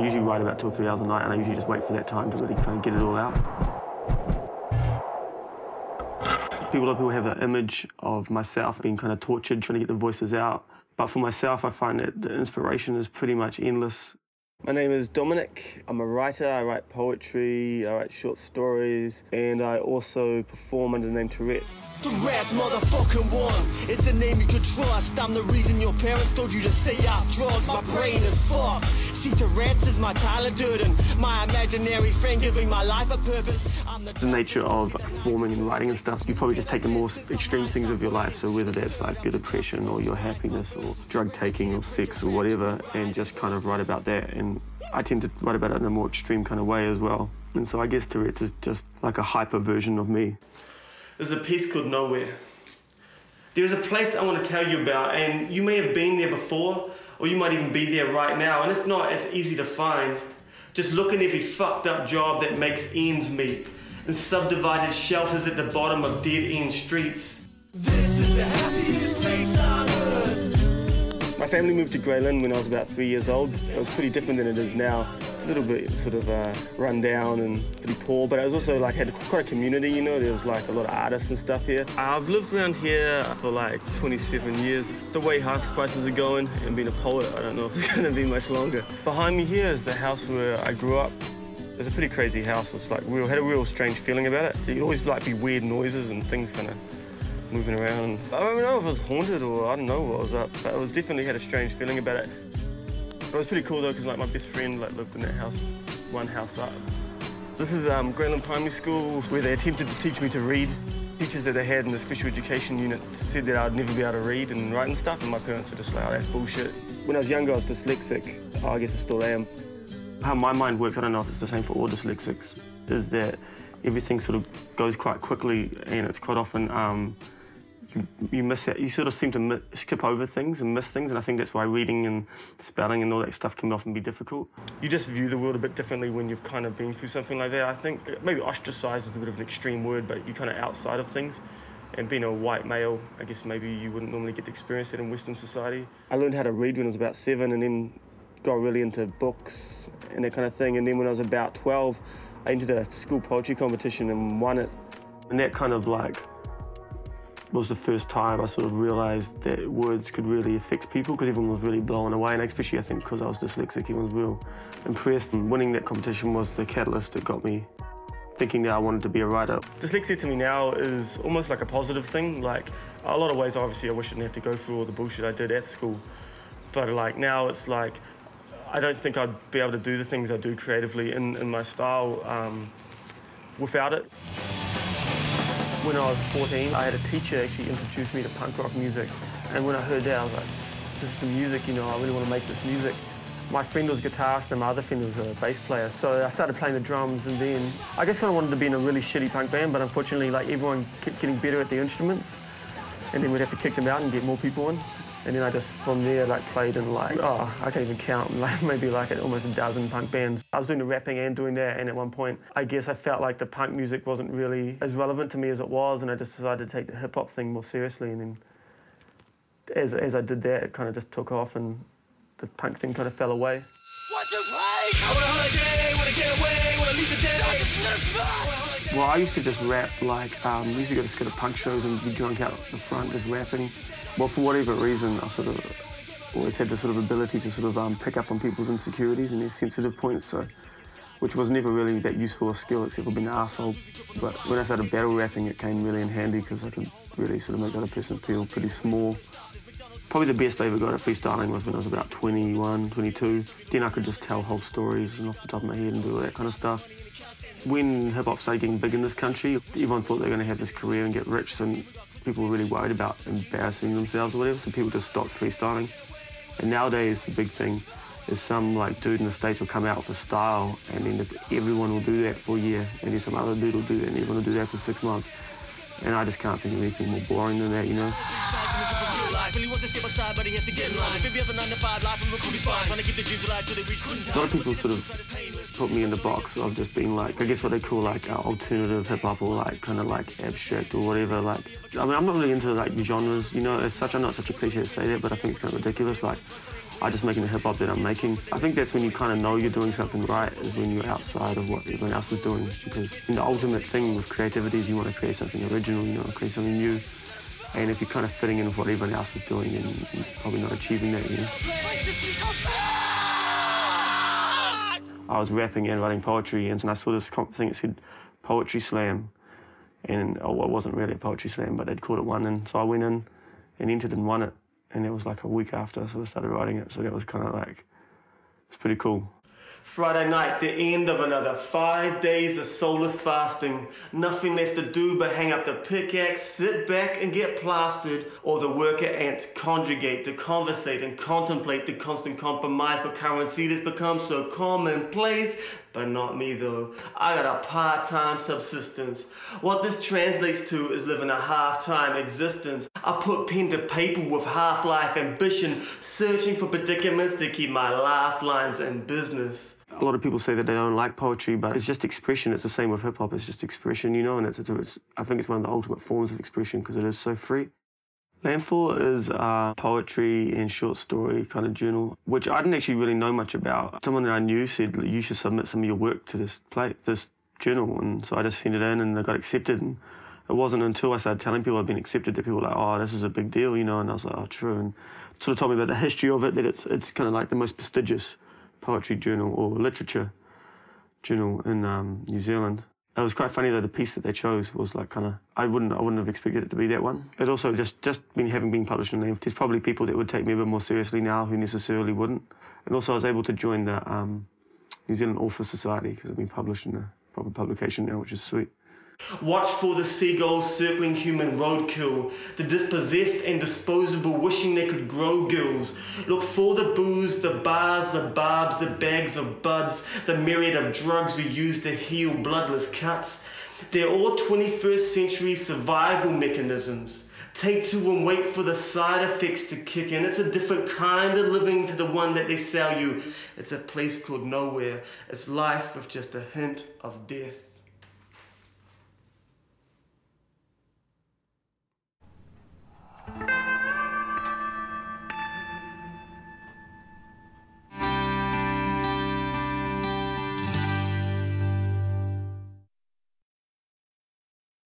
usually write about 2 or 3 hours a night, and I usually just wait for that time to really kind of get it all out. A lot of people have an image of myself being kind of tortured, trying to get the voices out. But for myself, I find that the inspiration is pretty much endless. My name is Dominic. I'm a writer. I write poetry, I write short stories, and I also perform under the name TOURETTES. TOURETTES, motherfucking one. It's the name you can trust. I'm the reason your parents told you to stay off drugs. My brain is fucked. See, TOURETTES is my childhood and my imaginary friend giving my life a purpose. The nature of performing and writing and stuff, you probably just take the more extreme things of your life, so whether that's like your depression or your happiness or drug taking or sex or whatever, and just kind of write about that. And I tend to write about it in a more extreme kind of way as well. And so I guess TOURETTES is just like a hyper version of me. There's a piece called Nowhere. There's a place I want to tell you about, and you may have been there before, or you might even be there right now, and if not, it's easy to find. Just look in every fucked up job that makes ends meet, and subdivided shelters at the bottom of dead-end streets. This is the happiest place on earth. My family moved to Greyland when I was about 3 years old. It was pretty different than it is now. It's a little bit sort of run down and pretty poor, but it was also like had quite a community, you know. There was like a lot of artists and stuff here. I've lived around here for like 27 years. The way Half Spices are going and being a poet, I don't know if it's going to be much longer. Behind me here is the house where I grew up. It's a pretty crazy house. It's like had a real strange feeling about it. So you'd always like be weird noises and things kind of moving around. I don't know if it was haunted or I don't know what was up, but it was definitely had a strange feeling about it. But it was pretty cool though, because like my best friend like lived in that house, one house up. This is Greyland Primary School, where they attempted to teach me to read. Teachers that they had in the special education unit said that I'd never be able to read and write and stuff, and my parents were just like, oh, that's bullshit. When I was younger, I was dyslexic. I guess I still am. How my mind works, I don't know if it's the same for all dyslexics, is that everything sort of goes quite quickly, and it's quite often you miss it. You sort of seem to skip over things and miss things, and I think that's why reading and spelling and all that stuff can often be difficult. You just view the world a bit differently when you've kind of been through something like that. I think maybe ostracised is a bit of an extreme word, but you're kind of outside of things. And being a white male, I guess maybe you wouldn't normally get to experience that in Western society. I learned how to read when I was about 7, and then got really into books and that kind of thing. And then when I was about 12, I entered a school poetry competition and won it. And that kind of like was the first time I sort of realised that words could really affect people, because everyone was really blown away, and especially I think because I was dyslexic, everyone was real impressed. And winning that competition was the catalyst that got me thinking that I wanted to be a writer. Dyslexia to me now is almost like a positive thing. Like, a lot of ways, obviously, I wish I didn't have to go through all the bullshit I did at school. But like now it's like, I don't think I'd be able to do the things I do creatively in my style without it. When I was 14, I had a teacher actually introduce me to punk rock music. And when I heard that, I was like, this is the music, you know, I really want to make this music. My friend was a guitarist and my other friend was a bass player. So I started playing the drums, and then I just kind of wanted to be in a really shitty punk band, but unfortunately, like, everyone kept getting better at the instruments, and then we'd have to kick them out and get more people in. And then I just, from there, like, played in, like, oh, I can't even count, like, maybe like almost a dozen punk bands. I was doing the rapping and doing that, and at one point, I guess I felt like the punk music wasn't really as relevant to me as it was, and I just decided to take the hip-hop thing more seriously. And then as I did that, it kind of just took off, and the punk thing kind of fell away. Well, I used to just rap, like, we used to go to punk shows and be drunk out the front just rapping. Well, for whatever reason, I sort of always had this sort of ability to sort of pick up on people's insecurities and their sensitive points, so, which was never really that useful a skill except for being an arsehole. But when I started battle rapping, it came really in handy because I could really sort of make the other person feel pretty small. Probably the best I ever got at freestyling was when I was about 21, 22. Then I could just tell whole stories and off the top of my head and do all that kind of stuff. When hip-hop started getting big in this country, everyone thought they were going to have this career and get rich, so people were really worried about embarrassing themselves or whatever, so people just stopped freestyling. And nowadays, the big thing is some like dude in the States will come out with a style, and then everyone will do that for a year, and then some other dude will do that, and everyone will do that for 6 months. And I just can't think of anything more boring than that, you know? A lot of people sort of put me in the box of just being like, I guess what they call like alternative hip-hop, or like kind of like abstract or whatever. Like, I mean, I'm not really into like genres, you know, as such. I'm not such a cliche to say that, but I think it's kind of ridiculous. Like, I'm just making the hip hop that I'm making. I think that's when you kind of know you're doing something right, is when you're outside of what everyone else is doing. Because the ultimate thing with creativity is you want to create something original, you want to create something new. And if you're kind of fitting in with what everyone else is doing, then you're probably not achieving that, you know. I was rapping and writing poetry, and I saw this thing that said Poetry Slam. And it wasn't really a poetry slam, but they'd called it one, and so I went in and entered and won it. And it was like a week after, so I started writing it, so that was kind of like, it's pretty cool. Friday night, the end of another 5 days of soulless fasting. Nothing left to do but hang up the pickaxe, sit back and get plastered, or the worker ants conjugate to conversate and contemplate the constant compromise for currency that's become so commonplace. But not me though, I got a part-time subsistence. What this translates to is living a half-time existence. I put pen to paper with half-life ambition, searching for predicaments to keep my lifelines in business. A lot of people say that they don't like poetry, but it's just expression. It's the same with hip-hop, it's just expression, you know, and I think it's one of the ultimate forms of expression because it is so free. Landfall is a poetry and short story kind of journal, which I didn't actually really know much about. Someone that I knew said, you should submit some of your work to this journal, and so I just sent it in and I got accepted. And it wasn't until I started telling people I'd been accepted that people were like, oh, this is a big deal, you know, and I was like, oh, true. And sort of told me about the history of it, that it's kind of like the most prestigious poetry journal or literature journal in New Zealand. It was quite funny though, the piece that they chose was like kind of, I wouldn't have expected it to be that one. It also just having been published in Liam, there's probably people that would take me a bit more seriously now who necessarily wouldn't. And also I was able to join the New Zealand Author Society because I've been published in a proper publication now, which is sweet. Watch for the seagulls circling human roadkill, the dispossessed and disposable wishing they could grow gills. Look for the booze, the bars, the barbs, the bags of buds, the myriad of drugs we use to heal bloodless cuts. They're all 21st century survival mechanisms. Take two and wait for the side effects to kick in. It's a different kind of living to the one that they sell you. It's a place called nowhere. It's life with just a hint of death.